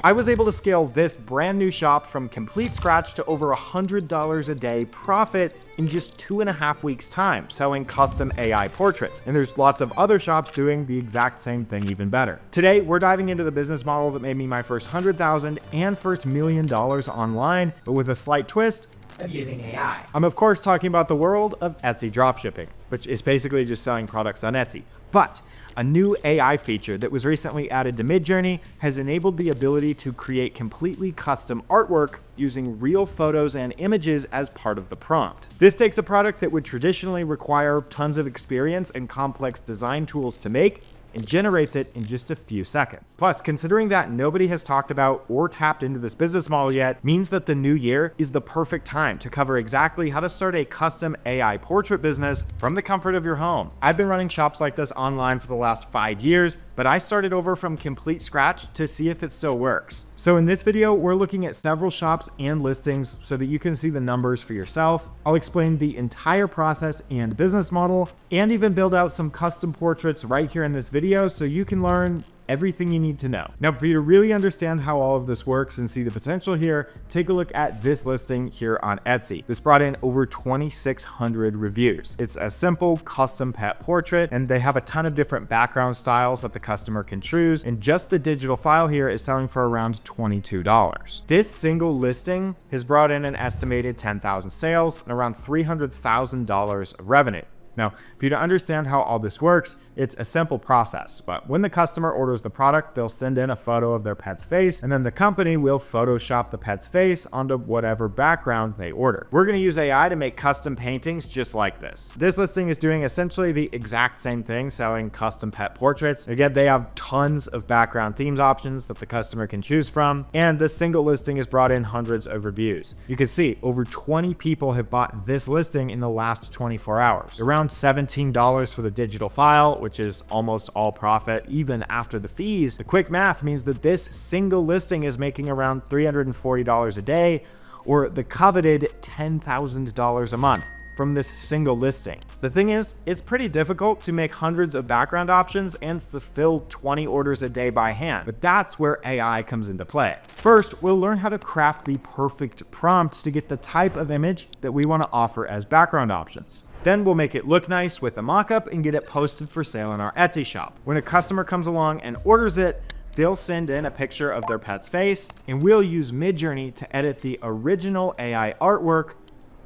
I was able to scale this brand new shop from complete scratch to over $100 a day profit in just 2.5 weeks time, selling custom AI portraits. And there's lots of other shops doing the exact same thing even better. Today, we're diving into the business model that made me my first $100,000 and first $1 million online, but with a slight twist of using AI. I'm of course talking about the world of Etsy dropshipping, which is basically just selling products on Etsy. But a new AI feature that was recently added to Midjourney has enabled the ability to create completely custom artwork using real photos and images as part of the prompt. This takes a product that would traditionally require tons of experience and complex design tools to make and generates it in just a few seconds. Plus, considering that nobody has talked about or tapped into this business model yet, means that the new year is the perfect time to cover exactly how to start a custom AI portrait business from the comfort of your home. I've been running shops like this online for the last 5 years, but I started over from complete scratch to see if it still works. So in this video, we're looking at several shops and listings so that you can see the numbers for yourself. I'll explain the entire process and business model, and even build out some custom portraits right here in this video so you can learn everything you need to know. Now, for you to really understand how all of this works and see the potential here, take a look at this listing here on Etsy. This brought in over 2,600 reviews. It's a simple custom pet portrait, and they have a ton of different background styles that the customer can choose, and just the digital file here is selling for around $22. This single listing has brought in an estimated 10,000 sales and around $300,000 of revenue. Now, for you to understand how all this works, it's a simple process, but when the customer orders the product, they'll send in a photo of their pet's face, and then the company will Photoshop the pet's face onto whatever background they order. We're going to use AI to make custom paintings just like this. This listing is doing essentially the exact same thing, selling custom pet portraits. Again, they have tons of background themes options that the customer can choose from, and this single listing has brought in hundreds of reviews. You can see over 20 people have bought this listing in the last 24 hours. Around $17 for the digital file, which is almost all profit even after the fees. The quick math means that this single listing is making around $340 a day, or the coveted $10,000 a month from this single listing. The thing is, it's pretty difficult to make hundreds of background options and fulfill 20 orders a day by hand, but that's where AI comes into play. First, we'll learn how to craft the perfect prompts to get the type of image that we want to offer as background options. Then we'll make it look nice with a mock-up and get it posted for sale in our Etsy shop. When a customer comes along and orders it, they'll send in a picture of their pet's face, and we'll use Midjourney to edit the original AI artwork,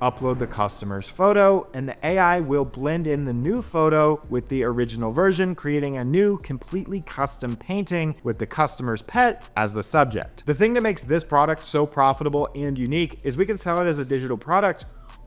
upload the customer's photo, and the AI will blend in the new photo with the original version, creating a new completely custom painting with the customer's pet as the subject. The thing that makes this product so profitable and unique is we can sell it as a digital product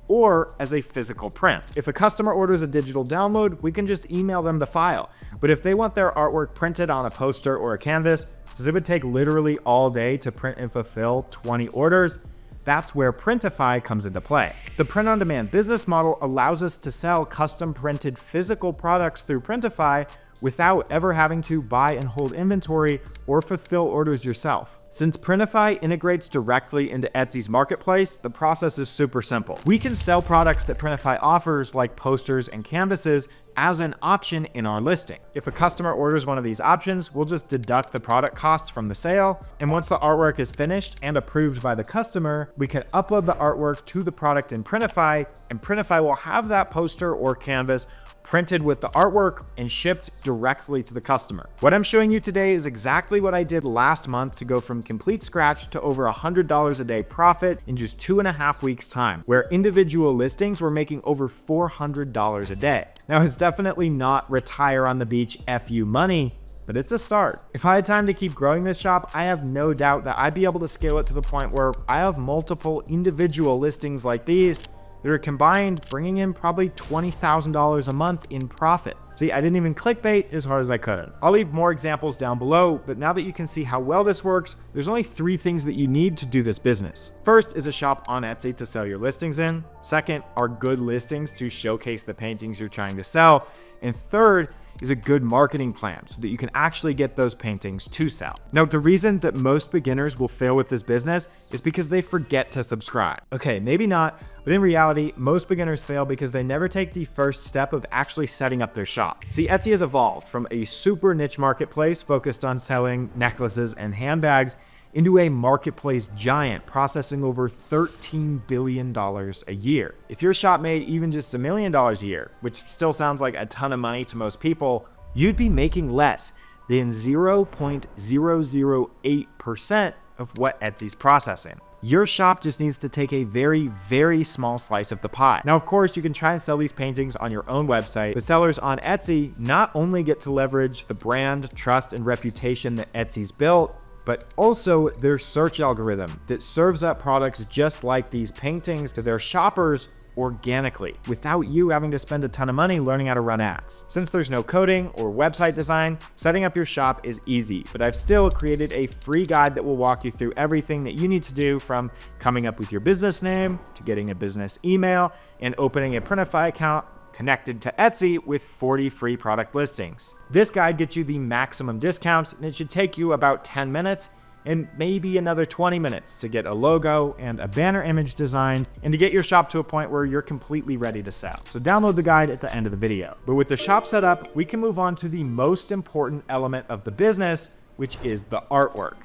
or as a physical print. If a customer orders a digital download, we can just email them the file. But if they want their artwork printed on a poster or a canvas, since it would take literally all day to print and fulfill 20 orders, that's where Printify comes into play. The print-on-demand business model allows us to sell custom printed physical products through Printify without ever having to buy and hold inventory or fulfill orders yourself. Since Printify integrates directly into Etsy's marketplace, the process is super simple. We can sell products that Printify offers, like posters and canvases, as an option in our listing. If a customer orders one of these options, we'll just deduct the product costs from the sale, and once the artwork is finished and approved by the customer, we can upload the artwork to the product in Printify, and Printify will have that poster or canvas printed with the artwork and shipped directly to the customer. What I'm showing you today is exactly what I did last month to go from complete scratch to over $100 a day profit in just 2.5 weeks time, where individual listings were making over $400 a day. Now, it's definitely not retire on the beach FU money, but it's a start. If I had time to keep growing this shop, I have no doubt that I'd be able to scale it to the point where I have multiple individual listings like these that are combined bringing in probably $20,000 a month in profit. See, I didn't even clickbait as hard as I could have. I'll leave more examples down below, but now that you can see how well this works, there's only 3 things that you need to do this business. First is a shop on Etsy to sell your listings in. Second are good listings to showcase the paintings you're trying to sell. And third is a good marketing plan so that you can actually get those paintings to sell. Now, the reason that most beginners will fail with this business is because they forget to subscribe. Okay, maybe not, but in reality, most beginners fail because they never take the first step of actually setting up their shop. See, Etsy has evolved from a super niche marketplace focused on selling necklaces and handbags into a marketplace giant processing over $13 billion a year. If your shop made even just $1 million a year, which still sounds like a ton of money to most people, you'd be making less than 0.008% of what Etsy's processing. Your shop just needs to take a very, very small slice of the pie. Now, of course, you can try and sell these paintings on your own website, but sellers on Etsy not only get to leverage the brand, trust, and reputation that Etsy's built, but also their search algorithm that serves up products just like these paintings to their shoppers organically without you having to spend a ton of money learning how to run ads. Since there's no coding or website design, setting up your shop is easy, but I've still created a free guide that will walk you through everything that you need to do, from coming up with your business name to getting a business email and opening a Printify account connected to Etsy with 40 free product listings. This guide gets you the maximum discounts, and it should take you about 10 minutes and maybe another 20 minutes to get a logo and a banner image designed and to get your shop to a point where you're completely ready to sell. So download the guide at the end of the video. But with the shop set up, we can move on to the most important element of the business, which is the artwork.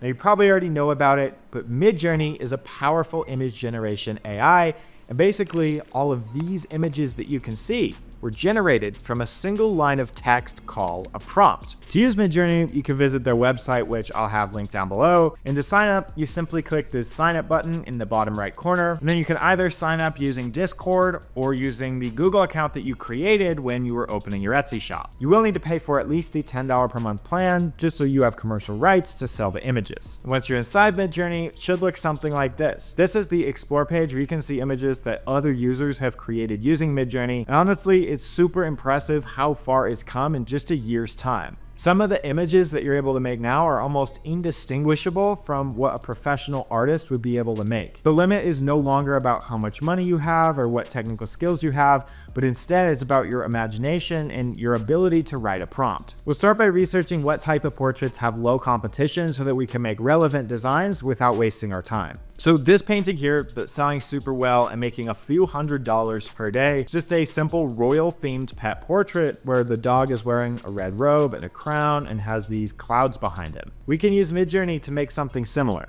Now, you probably already know about it, but Midjourney is a powerful image generation AI, and basically all of these images that you can see were generated from a single line of text called a prompt. To use Midjourney, you can visit their website, which I'll have linked down below. And to sign up, you simply click this sign up button in the bottom right corner. And then you can either sign up using Discord or using the Google account that you created when you were opening your Etsy shop. You will need to pay for at least the $10 per month plan, just so you have commercial rights to sell the images. And once you're inside Midjourney, it should look something like this. This is the explore page where you can see images that other users have created using Midjourney. And honestly, it's super impressive how far it's come in just a year's time. Some of the images that you're able to make now are almost indistinguishable from what a professional artist would be able to make. The limit is no longer about how much money you have or what technical skills you have, but instead it's about your imagination and your ability to write a prompt. We'll start by researching what type of portraits have low competition so that we can make relevant designs without wasting our time. So this painting here that's selling super well and making a few $100s per day is just a simple royal themed pet portrait where the dog is wearing a red robe and a crown and has these clouds behind him. We can use Midjourney to make something similar.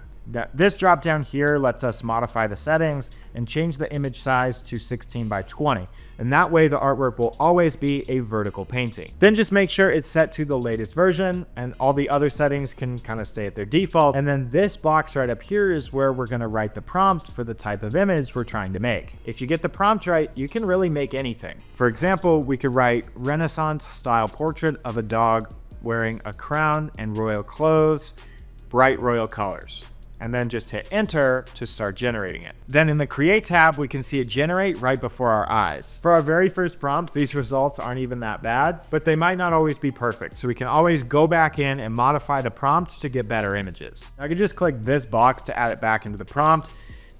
This drop down here lets us modify the settings and change the image size to 16 by 20. And that way the artwork will always be a vertical painting. Then just make sure it's set to the latest version and all the other settings can kind of stay at their default. And then this box right up here is where we're going to write the prompt for the type of image we're trying to make. If you get the prompt right, you can really make anything. For example, we could write Renaissance style portrait of a dog wearing a crown and royal clothes, bright royal colors, and then just hit enter to start generating it. Then in the create tab, we can see it generate right before our eyes. For our very first prompt, these results aren't even that bad, but they might not always be perfect. So we can always go back in and modify the prompt to get better images. I could just click this box to add it back into the prompt.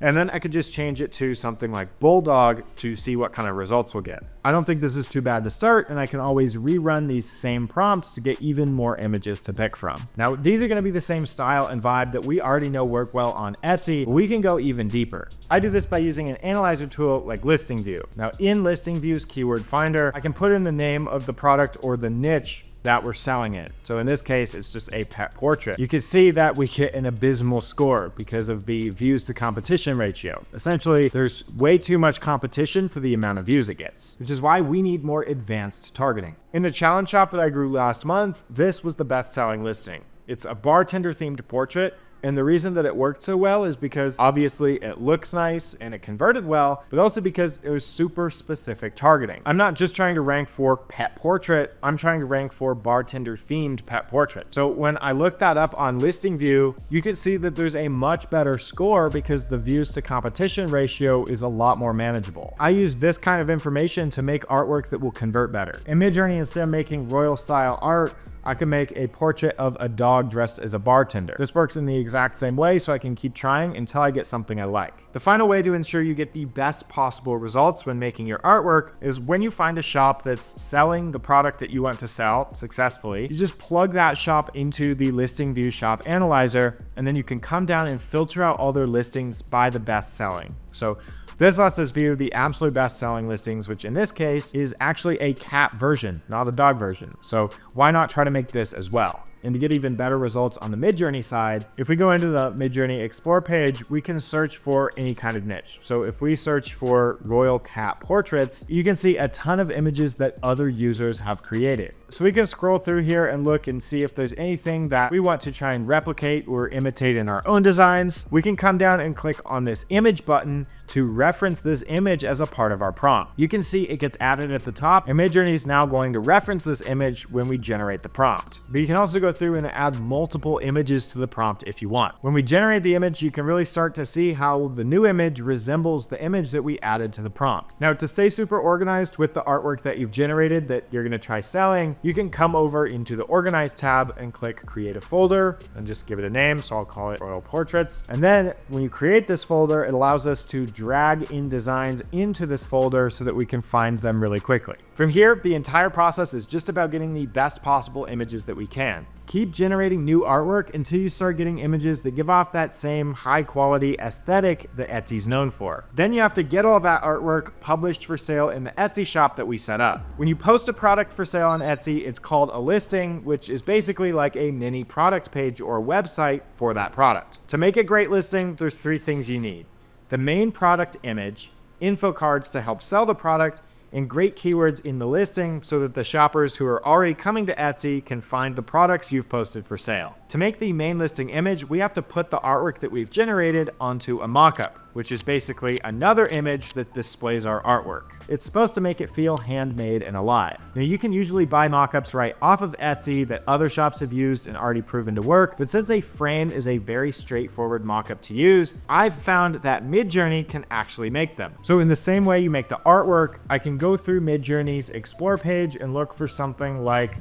And then I could just change it to something like bulldog to see what kind of results we'll get. I don't think this is too bad to start, and I can always rerun these same prompts to get even more images to pick from. Now, these are gonna be the same style and vibe that we already know work well on Etsy, but we can go even deeper. I do this by using an analyzer tool like Listing View. Now, in Listing View's keyword finder, I can put in the name of the product or the niche that we're selling it. So in this case, it's just a pet portrait. You can see that we get an abysmal score because of the views to competition ratio. Essentially, there's way too much competition for the amount of views it gets, which is why we need more advanced targeting. In the challenge shop that I grew last month, this was the best-selling listing. It's a bartender-themed portrait. And the reason that it worked so well is because obviously it looks nice and it converted well, but also because it was super specific targeting. I'm not just trying to rank for pet portrait, I'm trying to rank for bartender themed pet portrait. So when I looked that up on Listing View, you could see that there's a much better score because the views to competition ratio is a lot more manageable. I use this kind of information to make artwork that will convert better. In Midjourney, instead of making royal style art, I can make a portrait of a dog dressed as a bartender. This works in the exact same way, so I can keep trying until I get something I like. The final way to ensure you get the best possible results when making your artwork is when you find a shop that's selling the product that you want to sell successfully, you just plug that shop into the Listing View shop analyzer, and then you can come down and filter out all their listings by the best selling. So this lets us view the absolute best-selling listings, which in this case is actually a cat version, not a dog version. So why not try to make this as well? And to get even better results on the Midjourney side, if we go into the Midjourney Explore page, we can search for any kind of niche. So if we search for royal cat portraits, you can see a ton of images that other users have created. So we can scroll through here and look and see if there's anything that we want to try and replicate or imitate in our own designs. We can come down and click on this image button to reference this image as a part of our prompt. You can see it gets added at the top, and Midjourney is now going to reference this image when we generate the prompt. But you can also go through and add multiple images to the prompt if you want. When we generate the image, you can really start to see how the new image resembles the image that we added to the prompt. Now, to stay super organized with the artwork that you've generated that you're going to try selling, you can come over into the Organize tab and click Create a Folder and just give it a name. So I'll call it Royal Portraits. And then when you create this folder, it allows us to drag in designs into this folder so that we can find them really quickly. From here, the entire process is just about getting the best possible images that we can. Keep generating new artwork until you start getting images that give off that same high quality aesthetic that Etsy's known for. Then you have to get all that artwork published for sale in the Etsy shop that we set up. When you post a product for sale on Etsy, it's called a listing, which is basically like a mini product page or website for that product. To make a great listing, there's 3 things you need: the main product image, info cards to help sell the product, and great keywords in the listing so that the shoppers who are already coming to Etsy can find the products you've posted for sale. To make the main listing image, we have to put the artwork that we've generated onto a mockup, which is basically another image that displays our artwork. It's supposed to make it feel handmade and alive. Now, you can usually buy mockups right off of Etsy that other shops have used and already proven to work, but since a frame is a very straightforward mockup to use, I've found that Midjourney can actually make them. So in the same way you make the artwork, I can go through Midjourney's Explore page and look for something like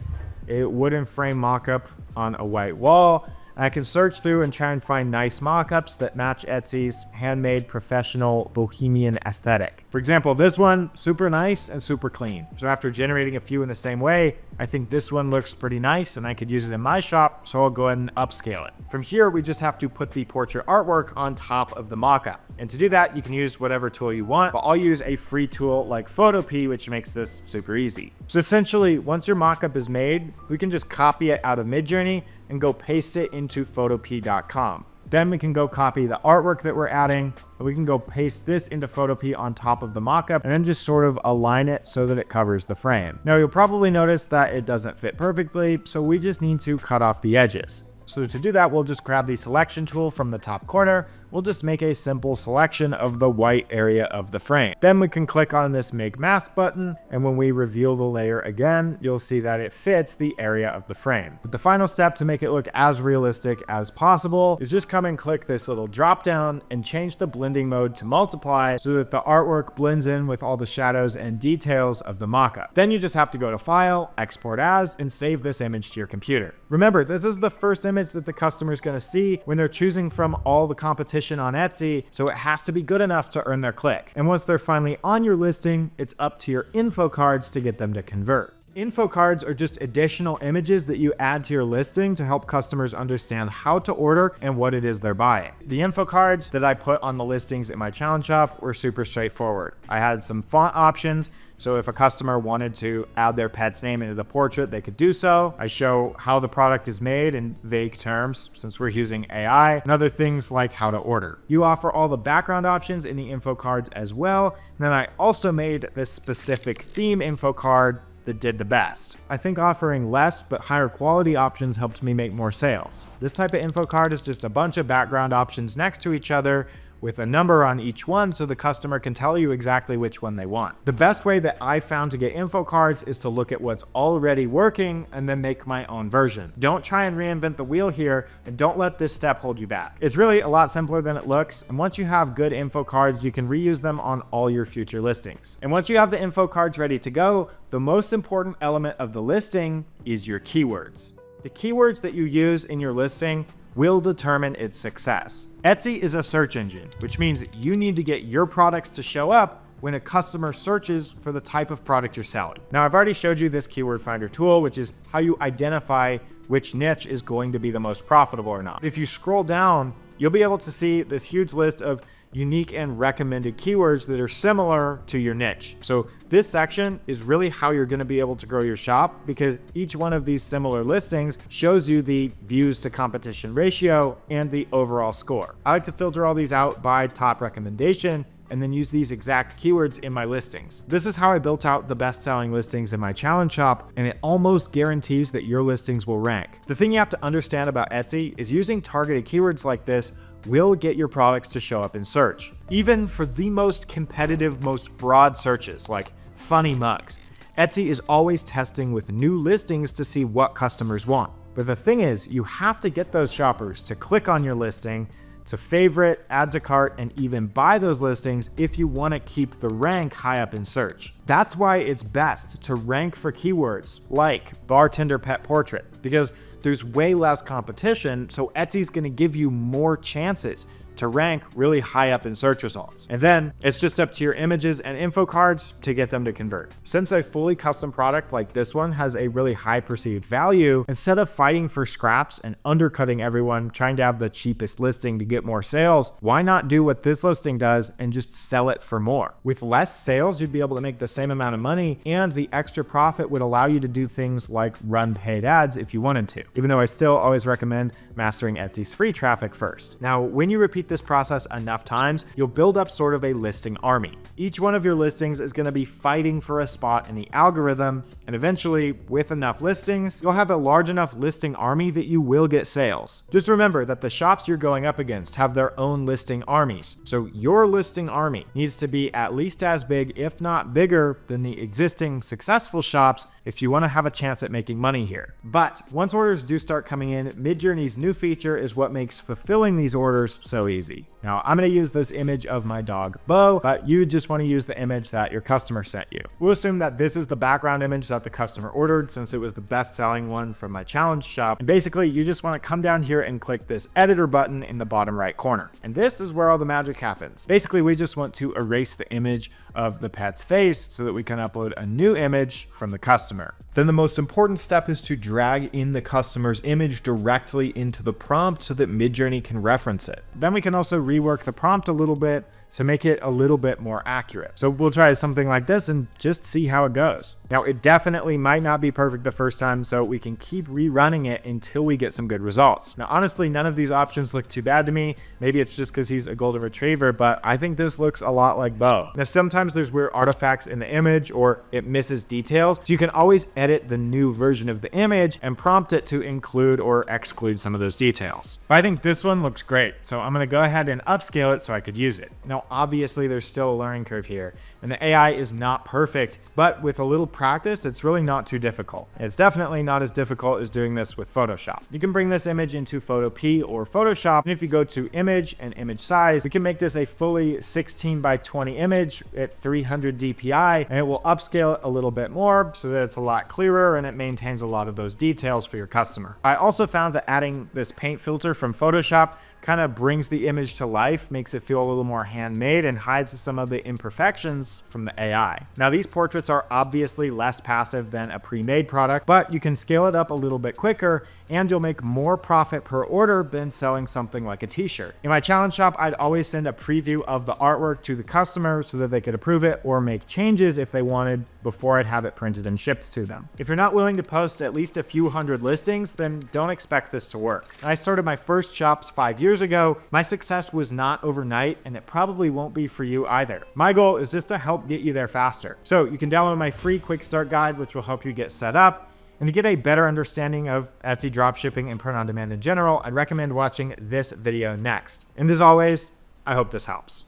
a wooden frame mockup on a white wall. I can search through and try and find nice mockups that match Etsy's handmade professional bohemian aesthetic. For example, this one, super nice and super clean. So after generating a few in the same way, I think this one looks pretty nice and I could use it in my shop, so I'll go ahead and upscale it. From here, we just have to put the portrait artwork on top of the mockup. And to do that, you can use whatever tool you want, but I'll use a free tool like Photopea, which makes this super easy. So essentially, once your mockup is made, we can just copy it out of Midjourney and go paste it into photopea.com. Then we can go copy the artwork that we're adding, and we can go paste this into Photopea on top of the mockup and then just sort of align it so that it covers the frame. Now, you'll probably notice that it doesn't fit perfectly, so we just need to cut off the edges. So to do that, we'll just grab the selection tool from the top corner. We'll just make a simple selection of the white area of the frame. Then we can click on this Make Mask button, and when we reveal the layer again, you'll see that it fits the area of the frame. But the final step to make it look as realistic as possible is just come and click this little drop down and change the blending mode to multiply so that the artwork blends in with all the shadows and details of the mockup. Then you just have to go to File, Export As, and save this image to your computer. Remember, this is the first image that the customer is going to see when they're choosing from all the competition on Etsy, so it has to be good enough to earn their click. And once they're finally on your listing, it's up to your info cards to get them to convert. Info cards are just additional images that you add to your listing to help customers understand how to order and what it is they're buying. The info cards that I put on the listings in my challenge shop were super straightforward. I had some font options, so if a customer wanted to add their pet's name into the portrait, they could do so. I show how the product is made in vague terms, since we're using AI, and other things like how to order. You offer all the background options in the info cards as well. And then I also made this specific theme info card that did the best. I think offering less but higher quality options helped me make more sales. This type of info card is just a bunch of background options next to each other with a number on each one so the customer can tell you exactly which one they want. The best way that I found to get info cards is to look at what's already working and then make my own version. Don't try and reinvent the wheel here, and don't let this step hold you back. It's really a lot simpler than it looks, and once you have good info cards, you can reuse them on all your future listings. And once you have the info cards ready to go, the most important element of the listing is your keywords. The keywords that you use in your listing will determine its success. Etsy is a search engine, which means you need to get your products to show up when a customer searches for the type of product you're selling. Now, I've already showed you this keyword finder tool, which is how you identify which niche is going to be the most profitable or not. If you scroll down, you'll be able to see this huge list of unique and recommended keywords that are similar to your niche. So this section is really how you're going to be able to grow your shop, because each one of these similar listings shows you the views to competition ratio and the overall score. I like to filter all these out by top recommendation and then use these exact keywords in my listings. This is how I built out the best-selling listings in my challenge shop, and it almost guarantees that your listings will rank. The thing you have to understand about Etsy is using targeted keywords like this will get your products to show up in search. Even for the most competitive, most broad searches like funny mugs, Etsy is always testing with new listings to see what customers want. But the thing is, you have to get those shoppers to click on your listing, to favorite, add to cart, and even buy those listings if you want to keep the rank high up in search. That's why it's best to rank for keywords like bartender pet portrait, because there's way less competition, so Etsy's going to give you more chances to rank really high up in search results. And then it's just up to your images and info cards to get them to convert. Since a fully custom product like this one has a really high perceived value, instead of fighting for scraps and undercutting everyone trying to have the cheapest listing to get more sales, why not do what this listing does and just sell it for more? With less sales, you'd be able to make the same amount of money, and the extra profit would allow you to do things like run paid ads if you wanted to, even though I still always recommend mastering Etsy's free traffic first. Now, when you repeat this process enough times, you'll build up sort of a listing army. Each one of your listings is going to be fighting for a spot in the algorithm, and eventually, with enough listings, you'll have a large enough listing army that you will get sales. Just remember that the shops you're going up against have their own listing armies, so your listing army needs to be at least as big, if not bigger, than the existing successful shops if you want to have a chance at making money here. But once orders do start coming in, Midjourney's new feature is what makes fulfilling these orders so easy. Now, I'm going to use this image of my dog, Bo, but you just want to use the image that your customer sent you. We'll assume that this is the background image that the customer ordered, since it was the best-selling one from my challenge shop. And basically, you just want to come down here and click this editor button in the bottom right corner. And this is where all the magic happens. Basically, we just want to erase the image of the pet's face so that we can upload a new image from the customer. Then the most important step is to drag in the customer's image directly into the prompt so that Midjourney can reference it. Then we can also rework the prompt a little bit to make it a little bit more accurate. So we'll try something like this and just see how it goes. Now, it definitely might not be perfect the first time, so we can keep rerunning it until we get some good results. Now, honestly, none of these options look too bad to me. Maybe it's just because he's a golden retriever, but I think this looks a lot like Bo. Now, sometimes there's weird artifacts in the image or it misses details, so you can always edit the new version of the image and prompt it to include or exclude some of those details. But I think this one looks great, so I'm gonna go ahead and upscale it so I could use it. Now, obviously there's still a learning curve here, and the AI is not perfect, but with a little practice, it's really not too difficult. It's definitely not as difficult as doing this with Photoshop. You can bring this image into Photopea or Photoshop, and if you go to image and image size, we can make this a fully 16 by 20 image at 300 DPI, and it will upscale it a little bit more so that it's a lot clearer and it maintains a lot of those details for your customer. I also found that adding this paint filter from Photoshop kind of brings the image to life, makes it feel a little more handmade, and hides some of the imperfections from the AI. Now, these portraits are obviously less passive than a pre-made product, but you can scale it up a little bit quicker and you'll make more profit per order than selling something like a t-shirt. In my challenge shop, I'd always send a preview of the artwork to the customer so that they could approve it or make changes if they wanted before I'd have it printed and shipped to them. If you're not willing to post at least a few hundred listings, then don't expect this to work. I started my first shops 5 years ago. My success was not overnight, and it probably won't be for you either. My goal is just to help get you there faster. So you can download my free quick start guide, which will help you get set up. And to get a better understanding of Etsy dropshipping and print on demand in general, I'd recommend watching this video next. And as always, I hope this helps.